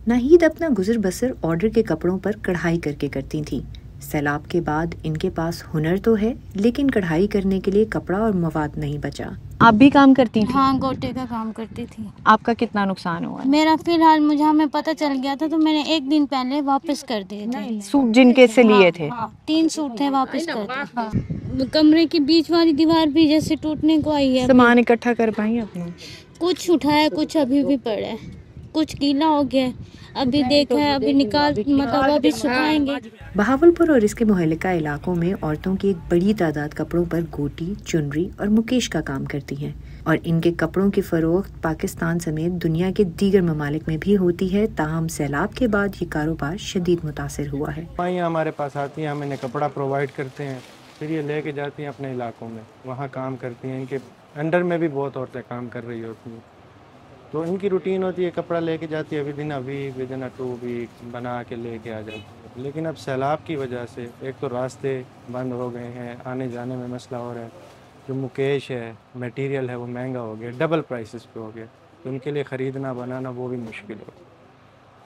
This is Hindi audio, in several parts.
नाहीद अपना गुजर बसर ऑर्डर के कपड़ों पर कढ़ाई करके करती थीं। सैलाब के बाद इनके पास हुनर तो है, लेकिन कढ़ाई करने के लिए कपड़ा और मवाद नहीं बचा। आप भी काम करती थी? हाँ, गोटे का काम करती थी। आपका कितना नुकसान हुआ? मेरा फिलहाल मुझे हमें पता चल गया था तो मैंने एक दिन पहले वापस कर दिए थे। सूट जिनके से लिए थे? हाँ, 3 सूट थे, वापस कर दिए। हाँ। कमरे की बीच वाली दीवार भी जैसे टूटने को आई है। सामान इकट्ठा कर पाई अपना? कुछ उठाया, कुछ अभी भी पड़ा है, कुछ गीला हो गया, अभी देखा है, अभी निकाल मतलब अभी सुखाएंगे। बहावलपुर और इसके मुहल्लिका इलाकों में औरतों की एक बड़ी तादाद कपड़ों पर गोटी, चुनरी और मुकेश का काम करती हैं और इनके कपड़ों की फरोख्त पाकिस्तान समेत दुनिया के दीगर ममालिक में भी होती है। ताहम सैलाब के बाद ये कारोबार शदीद मुतासिर हुआ है। हमारे पास आती हैं, हम इन्हें कपड़ा प्रोवाइड करते हैं, फिर ये लेके जाती हैं अपने इलाकों में, वहाँ काम करती हैं। इनके अंडर में भी बहुत औरतें काम कर रही होती हैं, तो इनकी रूटीन होती है, कपड़ा लेके जाती है within a week, within a 2 week बना के लेके आ जाती है। लेकिन अब सैलाब की वजह से एक तो रास्ते बंद हो गए हैं, आने जाने में मसला हो रहा है, जो मुकेश है, मटेरियल है, वो महंगा हो गया, डबल प्राइसेस पे हो गया, तो उनके लिए ख़रीदना बनाना वो भी मुश्किल हो।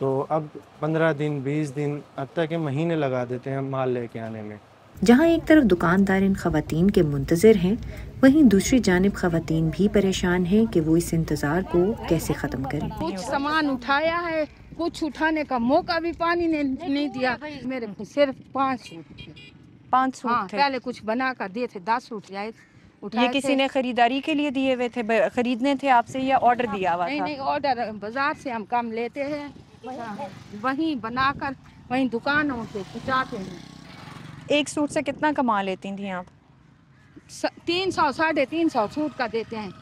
तो अब 15 दिन 20 दिन हत्ता के महीने लगा देते हैं माल लेके आने में। जहाँ एक तरफ दुकानदार इन खवातीन के मुंतज़िर हैं, वहीं दूसरी जानिब खवातीन भी परेशान हैं कि वो इस इंतज़ार को कैसे ख़त्म करें। कुछ सामान उठाया है, कुछ उठाने का मौका भी पानी ने नहीं दिया। मेरे सिर्फ 5 सूट थे। 5 सूट हाँ, थे? पहले कुछ बना कर दिए थे, 10 सूट जाए ये किसी ने खरीदारी के लिए दिए हुए थे, खरीदने थे आपसे या ऑर्डर दिया हुआ था? नहीं, ऑर्डर बाजार से हम कम लेते हैं, वहीं बनाकर वहीं दुकानों से पहुँचाते हैं। एक सूट से कितना कमा लेती थी आप? 300 350 सूट का देते हैं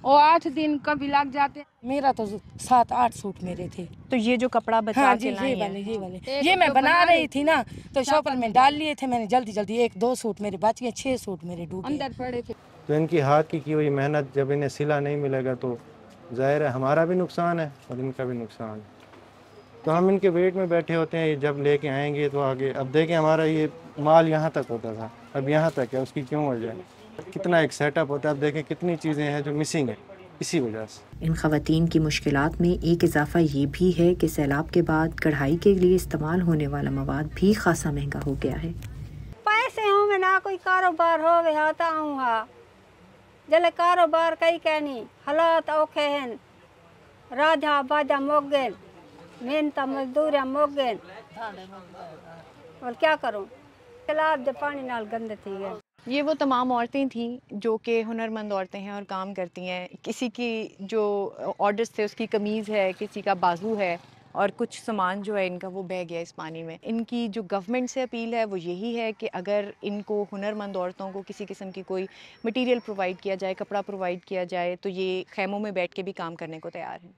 और 8 दिन का भी लग जाते हैं। मेरा तो 7-8 सूट मेरे थे। तो ये जो कपड़ा बचा हाँ, के लाई हैं? ये वाले ये मैं बना रही थी ना, तो शॉपर में डाल लिए थे मैंने जल्दी 1-2 सूट मेरे बच गए, 6 सूट मेरे डूबे अंदर पड़े थे। तो इनकी हाथ की हुई मेहनत जब इन्हें सिला नहीं मिलेगा तो ज़ाहिर है हमारा भी नुकसान है और इनका भी नुकसान है। तो हम इनके वेट में बैठे होते हैं, ये जब लेके आएंगे तो आगे। अब देखें हमारा ये माल यहाँ तक होता था, अब यहाँ तक है, उसकी क्यों वजह है? कितना एक सेटअप होता है, अब देखें कितनी चीज़ें हैं जो मिसिंग है इसी वजह से। इन खवातीन की मुश्किलात में एक इजाफा ये भी है कि सैलाब के बाद कढ़ाई के लिए इस्तेमाल होने वाला मवाद भी खासा महंगा हो गया है। पैसे होंगे ना कोई कारोबार हो गया जले कारोबार कई कहनी हालात औखे हैं, राजा बाजा मोगेन मेहनत मजदूर मोगेन और क्या करूं, तालाब जब पानी नाल गंदे थी गए। ये वो तमाम औरतें थीं जो कि हुनरमंद औरतें हैं और काम करती हैं। किसी की जो ऑर्डर्स थे उसकी कमीज़ है, किसी का बाजू है और कुछ सामान जो है इनका वो बह गया इस पानी में। इनकी जो गवर्नमेंट से अपील है वो यही है कि अगर इनको हुनरमंद औरतों को किसी किस्म की कोई मटेरियल प्रोवाइड किया जाए, कपड़ा प्रोवाइड किया जाए, तो ये खैमों में बैठ के भी काम करने को तैयार हैं।